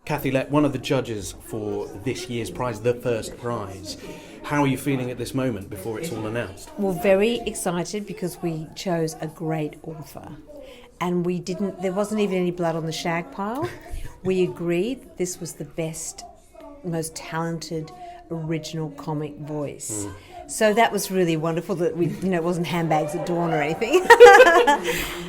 Kathy Lett, one of the judges for this year's prize, the first prize. How are you feeling at this moment before it's all announced? Well, very excited because we chose a great author. And there wasn't even any blood on the shag pile. We agreed this was the best, most talented, original comic voice. So that was really wonderful that it wasn't handbags at dawn or anything.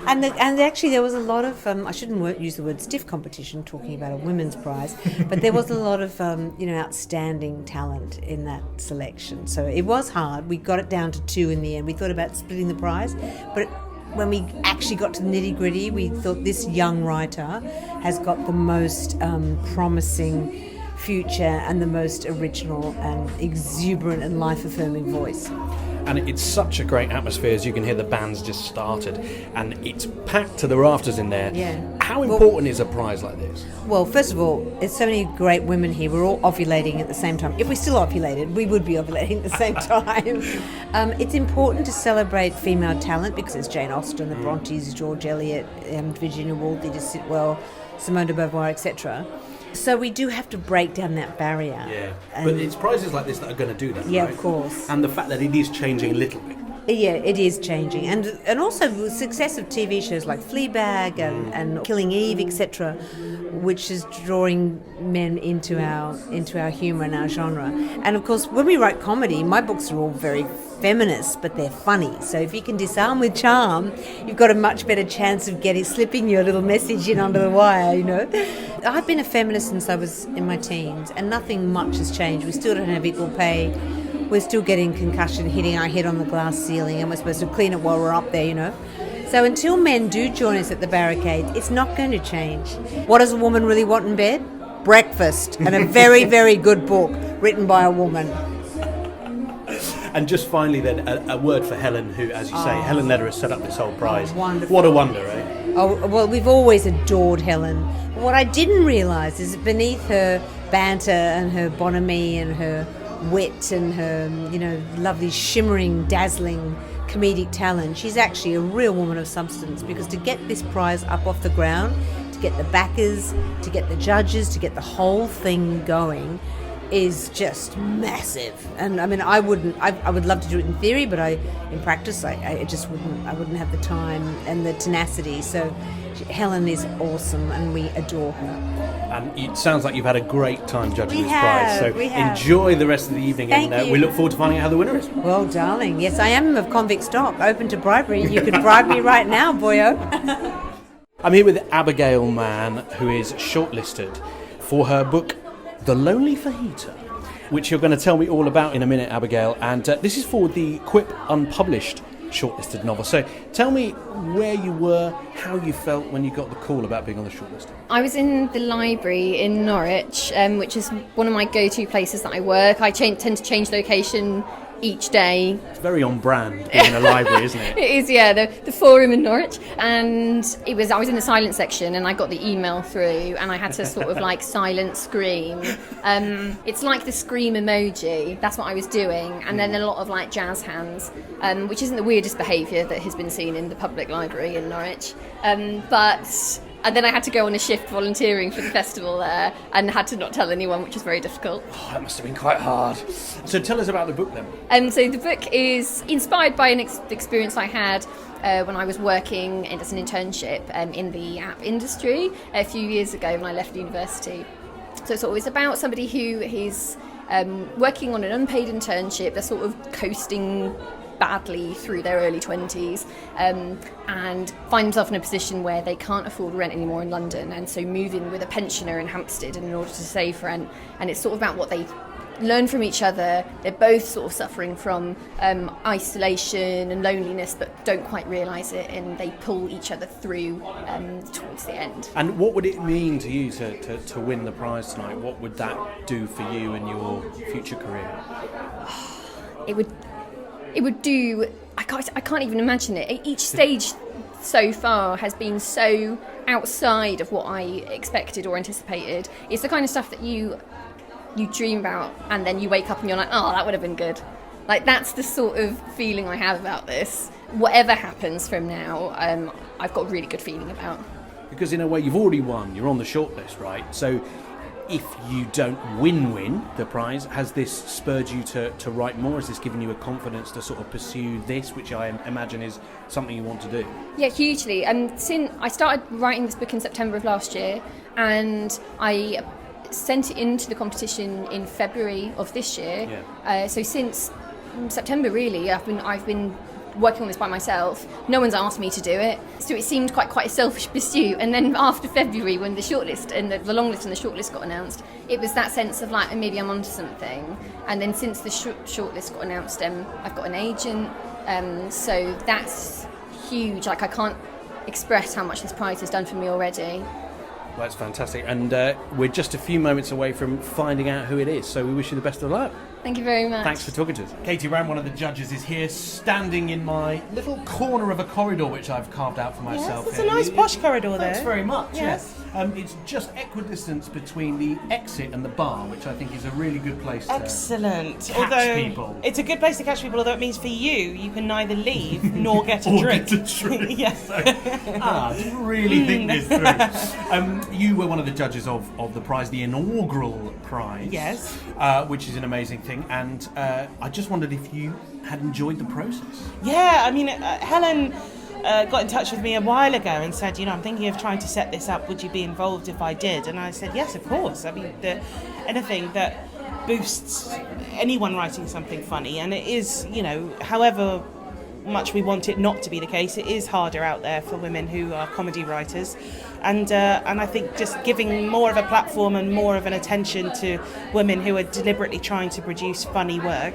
and actually there was a lot of, I shouldn't use the word stiff competition talking about a women's prize, but there was a lot of, outstanding talent in that selection. So it was hard. We got it down to 2 in the end. We thought about splitting the prize, but when we actually got to the nitty-gritty, we thought this young writer has got the most promising future and the most original and exuberant and life-affirming voice. And it's such a great atmosphere, as you can hear the band's just started, and it's packed to the rafters in there. Yeah. How important is a prize like this? Well, first of all, there's so many great women here. We're all ovulating at the same time. If we still ovulated, we would be ovulating at the same time. It's important to celebrate female talent because it's Jane Austen, the Brontes, George Eliot, Virginia Woolf, Edith Sitwell, Simone de Beauvoir, etc. So we do have to break down that barrier. Yeah, but it's prizes like this that are going to do that, yeah, right? Of course. And the fact that it is changing a little bit. Yeah, it is changing. And also the success of TV shows like Fleabag and Killing Eve, etc., which is drawing men into our humour and our genre. And of course, when we write comedy, my books are all very feminist, but they're funny. So if you can disarm with charm, you've got a much better chance of slipping your little message in under the wire, I've been a feminist since I was in my teens, and nothing much has changed. We still don't have equal pay. We're still getting concussion, hitting our head on the glass ceiling, and we're supposed to clean it while we're up there, So until men do join us at the barricades, it's not going to change. What does a woman really want in bed? Breakfast, and a very, very good book written by a woman. And just finally then, a word for Helen, who, as you say, Helen Leder has set up this whole prize. Wonderful. What a wonder, eh? Oh, well, we've always adored Helen. What I didn't realise is that beneath her banter and her bonhomie and her wit and her, lovely, shimmering, dazzling comedic talent, she's actually a real woman of substance, because to get this prize up off the ground, to get the backers, to get the judges, to get the whole thing going is just massive. And I mean, I would love to do it in theory, but in practice I just wouldn't have the time and the tenacity. So Helen is awesome and we adore her. And it sounds like you've had a great time judging this prize. So enjoy the rest of the evening. Thank and you. We look forward to finding out how the winner is. Well, darling, yes, I am of convict stock, open to bribery. You can bribe me right now, boyo. I'm here with Abigail Mann, who is shortlisted for her book The Lonely Fajita, which you're going to tell me all about in a minute, Abigail. And this is for the Cwip unpublished shortlisted novel. So tell me where you were, how you felt when you got the call about being on the shortlist. I was in the library in Norwich, which is one of my go-to places that I work. I tend to change location each day. It's very on brand being in a library, isn't it? It is, yeah, the forum in Norwich. And I was in the silent section and I got the email through and I had to sort of silent scream. It's like the scream emoji. That's what I was doing. And then a lot of jazz hands, which isn't the weirdest behaviour that has been seen in the public library in Norwich. And then I had to go on a shift volunteering for the festival there and had to not tell anyone, which was very difficult. Oh, that must have been quite hard. So tell us about the book then. So the book is inspired by an experience I had when I was working as an internship in the app industry a few years ago when I left university. So it's about somebody who is working on an unpaid internship. They're sort of coasting badly through their early 20s and find themselves in a position where they can't afford rent anymore in London, and so move in with a pensioner in Hampstead in order to save rent. And it's sort of about what they learn from each other. They're both sort of suffering from isolation and loneliness but don't quite realise it, and they pull each other through towards the end. And what would it mean to you to win the prize tonight? What would that do for you in your future career? It would do. I can't even imagine it. Each stage so far has been so outside of what I expected or anticipated. It's the kind of stuff that you dream about and then you wake up and you're like, oh, that would have been good. That's the sort of feeling I have about this. Whatever happens from now, I've got a really good feeling about. Because in a way you've already won. You're on the shortlist, right? So if you don't win the prize, has this spurred you to write more? Has this given you a confidence to sort of pursue this, which I imagine is something you want to do? Yeah, hugely. Since I started writing this book in September of last year, and I sent it into the competition in February of this year. Yeah. So since September, really, I've been working on this by myself. No one's asked me to do it, so it seemed quite a selfish pursuit. And then after February, when the shortlist and the long list and the shortlist got announced, it was that sense of like, maybe I'm onto something. And then since the shortlist got announced, I've got an agent, so that's huge. Like, I can't express how much this prize has done for me already. Well, that's fantastic, and we're just a few moments away from finding out who it is, so we wish you the best of luck. Thank you very much. Thanks for talking to us. Katy Brand, one of the judges, is here standing in my little corner of a corridor which I've carved out for myself. Yes, it's a nice posh corridor there. Thanks very much. Yes. It's just equidistance between the exit and the bar, which I think is a really good place to Excellent. catch people. It's a good place to catch people, although it means for you can neither leave nor get a drink. Get a drink. Yes. So, I didn't really think this through. You were one of the judges of the prize, the inaugural prize. Yes. Which is an amazing thing, and I just wondered if you had enjoyed the process. Yeah, I mean, Helen got in touch with me a while ago and said, I'm thinking of trying to set this up. Would you be involved if I did? And I said, yes, of course. I mean, anything that boosts anyone writing something funny, and it is, however much we want it not to be the case, it is harder out there for women who are comedy writers, and I think just giving more of a platform and more of an attention to women who are deliberately trying to produce funny work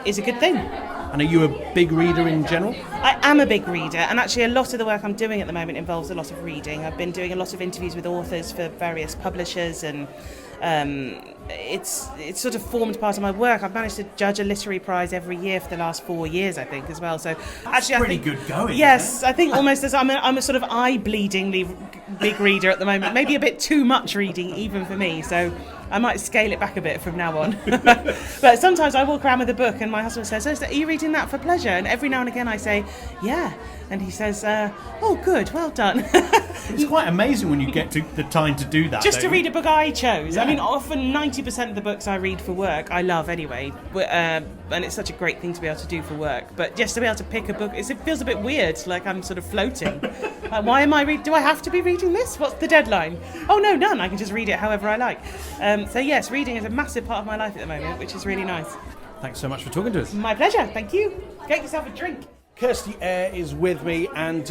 is a good thing. And are you a big reader in general? I am a big reader, and actually a lot of the work I'm doing at the moment involves a lot of reading. I've been doing a lot of interviews with authors for various publishers, and it's sort of formed part of my work. I've managed to judge a literary prize every year for the last 4 years, I think, as well. So actually, pretty good going. Yes, I think almost as I'm a sort of eye-bleedingly big reader at the moment. Maybe a bit too much reading, even for me. So I might scale it back a bit from now on. But sometimes I walk around with a book and my husband says, are you reading that for pleasure? And every now and again I say, yeah. And he says, oh, good, well done. It's quite amazing when you get to the time to do that. Just to read a book I chose. Yeah. I mean, often 90% of the books I read for work, I love anyway. And it's such a great thing to be able to do for work. But just to be able to pick a book, it feels a bit weird, like I'm sort of floating. Why am I reading? Do I have to be reading this? What's the deadline? Oh, no, none. I can just read it however I like. So yes, reading is a massive part of my life at the moment, which is really nice. Thanks so much for talking to us. My pleasure. Thank you. Get yourself a drink. Kirsty Eyre is with me, and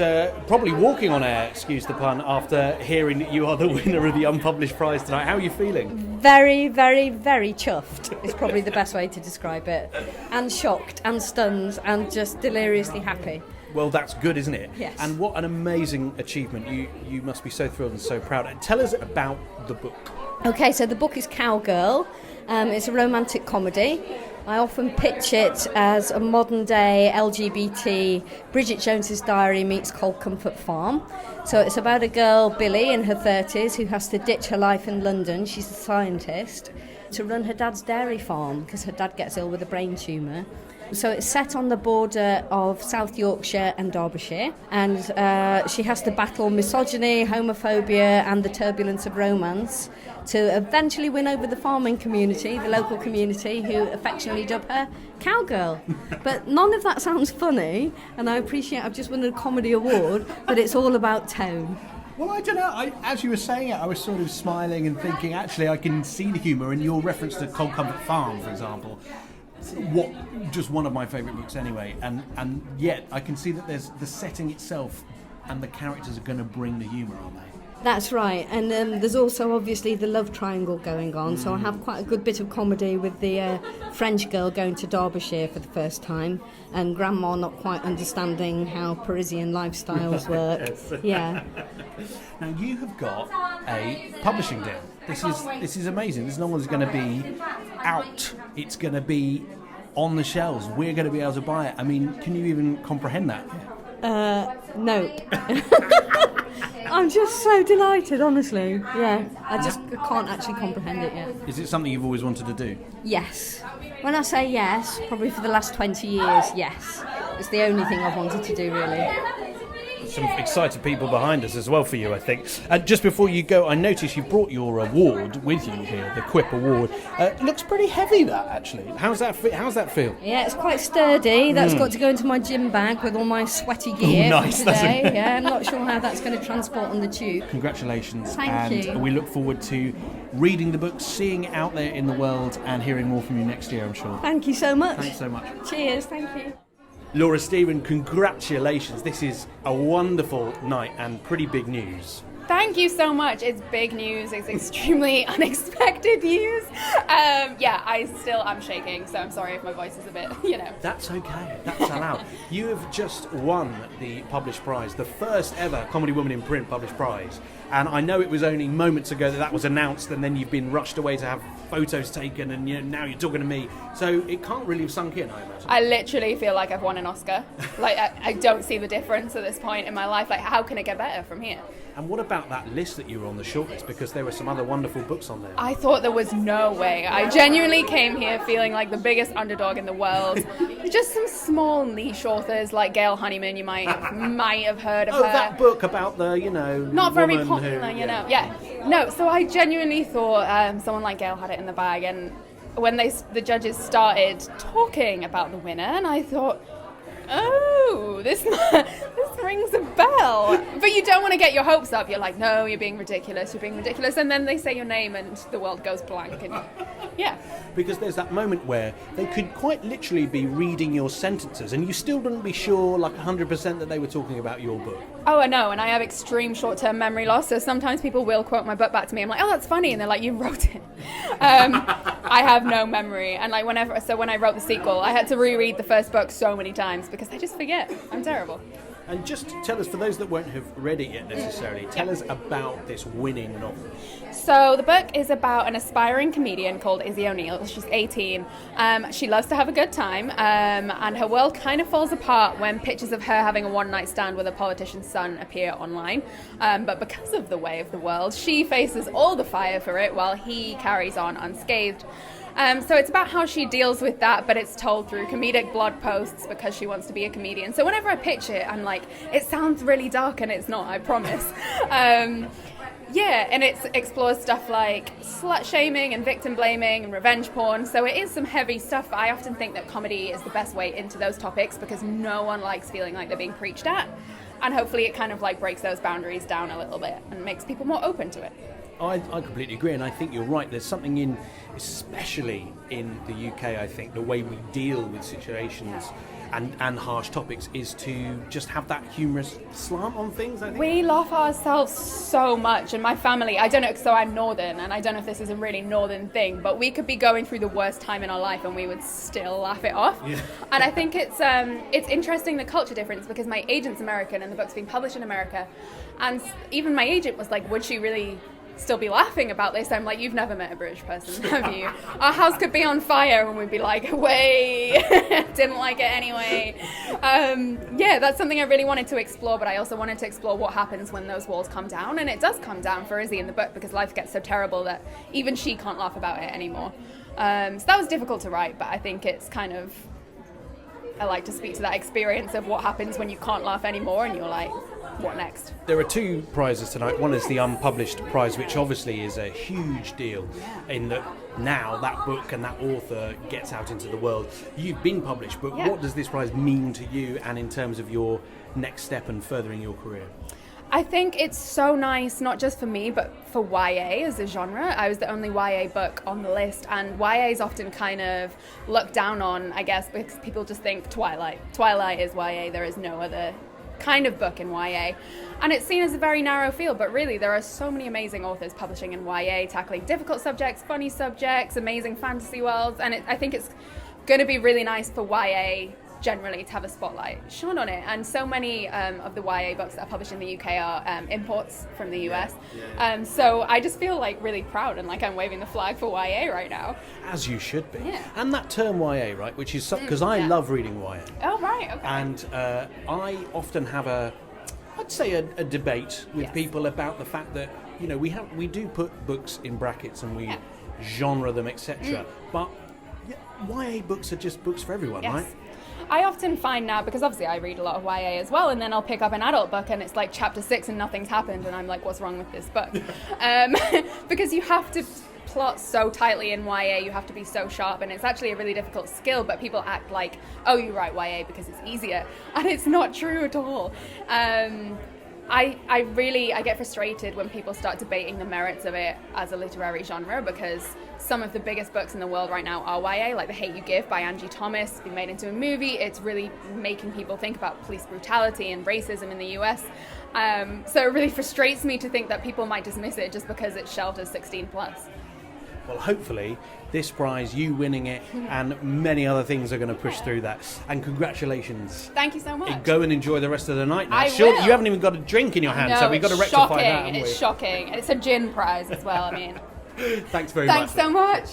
probably walking on air, excuse the pun, after hearing that you are the winner of the unpublished prize tonight. How are you feeling? Very, very, very chuffed is probably the best way to describe it. And shocked and stunned and just deliriously happy. Well, that's good, isn't it? Yes. And what an amazing achievement. You must be so thrilled and so proud. And tell us about the book. Okay, so the book is Cowgirl. It's a romantic comedy. I often pitch it as a modern-day LGBT Bridget Jones's Diary meets Cold Comfort Farm. So it's about a girl, Billy, in her 30s, who has to ditch her life in London. She's a scientist, to run her dad's dairy farm because her dad gets ill with a brain tumour. So it's set on the border of South Yorkshire and Derbyshire, and she has to battle misogyny, homophobia and the turbulence of romance to eventually win over the farming community, the local community, who affectionately dub her Cowgirl. But none of that sounds funny, and I appreciate I've just won a comedy award, but it's all about tone. Well, I don't know. As you were saying it, I was sort of smiling and thinking, actually, I can see the humour in your reference to Cold Comfort Farm, for example. Just one of my favourite books anyway, and yet I can see that there's the setting itself and the characters are going to bring the humour, aren't they? That's right, and there's also obviously the love triangle going on, so I have quite a good bit of comedy with the French girl going to Derbyshire for the first time, and grandma not quite understanding how Parisian lifestyles work. Yes. Yeah. Now you have got a publishing deal. This is amazing. This novel is going to be out. It's going to be on the shelves. We're going to be able to buy it. I mean, can you even comprehend that? Nope. I'm just so delighted, honestly. Yeah, I can't actually comprehend it yet. Is it something you've always wanted to do? Yes. When I say yes, probably for the last 20 years, yes. It's the only thing I've wanted to do, really. some excited people behind us as well for you, I think. Just before you go, I noticed you brought your award with you here, the Cwip Award. It looks pretty heavy, that, actually. How's that feel? Yeah, it's quite sturdy. That's got to go into my gym bag with all my sweaty gear nice, for today. Yeah, I'm not sure how that's going to transport on the tube. Congratulations. Thank you. We look forward to reading the book, seeing it out there in the world, and hearing more from you next year, I'm sure. Thank you so much. Thanks so much. Cheers, thank you. Laura Stephen, congratulations. This is a wonderful night and pretty big news. Thank you so much. It's big news. It's extremely unexpected news. I'm shaking, so I'm sorry if my voice is a bit, That's okay. That's allowed. You have just won the published prize, the first ever Comedy Woman in Print published prize. And I know it was only moments ago that was announced, and then you've been rushed away to have photos taken, and now you're talking to me. So it can't really have sunk in, I imagine. I literally feel like I've won an Oscar. Like, I don't see the difference at this point in my life. Like, how can it get better from here? And what about that list that you were on, the shortlist? Because there were some other wonderful books on there. I thought there was no way. I genuinely came here feeling like the biggest underdog in the world. Just some small niche authors like Gail Honeyman, you might have heard of her. That book about the, not very woman popular, Yeah. No, so I genuinely thought someone like Gail had it in the bag, and when the judges started talking about the winner, and I thought, oh, this rings a bell. But you don't want to get your hopes up. You're like, no, you're being ridiculous. And then they say your name and the world goes blank. And yeah. Because there's that moment where they could quite literally be reading your sentences and you still wouldn't be sure, like 100%, that they were talking about your book. Oh, I know. And I have extreme short-term memory loss. So sometimes people will quote my book back to me. I'm like, oh, that's funny. And they're like, you wrote it. I have no memory. And like when I wrote the sequel, I had to reread the first book so many times because I just forget. I'm terrible. And just tell us, for those that won't have read it yet necessarily, tell us about this winning novel. So the book is about an aspiring comedian called Izzy O'Neill. She's 18. She loves to have a good time, and her world kind of falls apart when pictures of her having a one-night stand with a politician's son appear online. But because of the way of the world, she faces all the fire for it while he carries on unscathed. So it's about how she deals with that, but it's told through comedic blog posts because she wants to be a comedian. So whenever I pitch it, I'm like, it sounds really dark, and it's not, I promise. And it explores stuff like slut-shaming and victim-blaming and revenge porn. So it is some heavy stuff. I often think that comedy is the best way into those topics because no one likes feeling like they're being preached at. And hopefully it kind of like breaks those boundaries down a little bit and makes people more open to it. I completely agree, and I think you're right. There's something especially in the UK, I think, the way we deal with situations and harsh topics is to just have that humorous slant on things, I think. We laugh ourselves so much, and my family, I don't know, so I'm northern, and I don't know if this is a really northern thing, but we could be going through the worst time in our life and we would still laugh it off. Yeah. And I think it's interesting, the culture difference, because my agent's American and the book's being published in America, and even my agent was like, would she really still be laughing about this? I'm like, you've never met a British person, have you? Our house could be on fire and we'd be like, wait, didn't like it anyway. That's something I really wanted to explore, but I also wanted to explore what happens when those walls come down, and it does come down for Izzy in the book because life gets so terrible that even she can't laugh about it anymore. So that was difficult to write, but I think it's kind of, I like to speak to that experience of what happens when you can't laugh anymore and you're like, what next? There are two prizes tonight. One is the unpublished prize, which obviously is a huge deal in that now that book and that author gets out into the world. You've been published, but what does this prize mean to you and in terms of your next step and furthering your career? I think it's so nice, not just for me, but for YA as a genre. I was the only YA book on the list, and YA is often kind of looked down on, I guess, because people just think Twilight. Twilight is YA, there is no other kind of book in YA, and it's seen as a very narrow field, but really there are so many amazing authors publishing in YA, tackling difficult subjects, funny subjects, amazing fantasy worlds, and I think it's going to be really nice for YA generally to have a spotlight shone on it. And so many of the YA books that are published in the UK are imports from the US. So I just feel like really proud and like I'm waving the flag for YA right now. As you should be. Yeah. And that term YA, right, which is because I love reading YA. Oh, right, okay. And I often have a debate with people about the fact that, we do put books in brackets and we genre them, etc. But YA books are just books for everyone, right? I often find now, because obviously I read a lot of YA as well, and then I'll pick up an adult book and it's like chapter 6 and nothing's happened, and I'm like, what's wrong with this book? Because you have to plot so tightly in YA, you have to be so sharp, and it's actually a really difficult skill, but people act like, oh, you write YA because it's easier, and it's not true at all. I get frustrated when people start debating the merits of it as a literary genre, because some of the biggest books in the world right now are YA, like The Hate You Give by Angie Thomas. It's been made into a movie. It's really making people think about police brutality and racism in the US. So it really frustrates me to think that people might dismiss it just because it's shelved as 16 plus. Well, hopefully this prize, you winning it, and many other things are going to push through that. And congratulations. Thank you so much. Go and enjoy the rest of the night now. I Sure, will. you haven't even got a drink in your hand, No, so we've got to it's rectify that, haven't we? It's shocking. And it's a gin prize as well, I mean. Thanks very much. Thanks so much.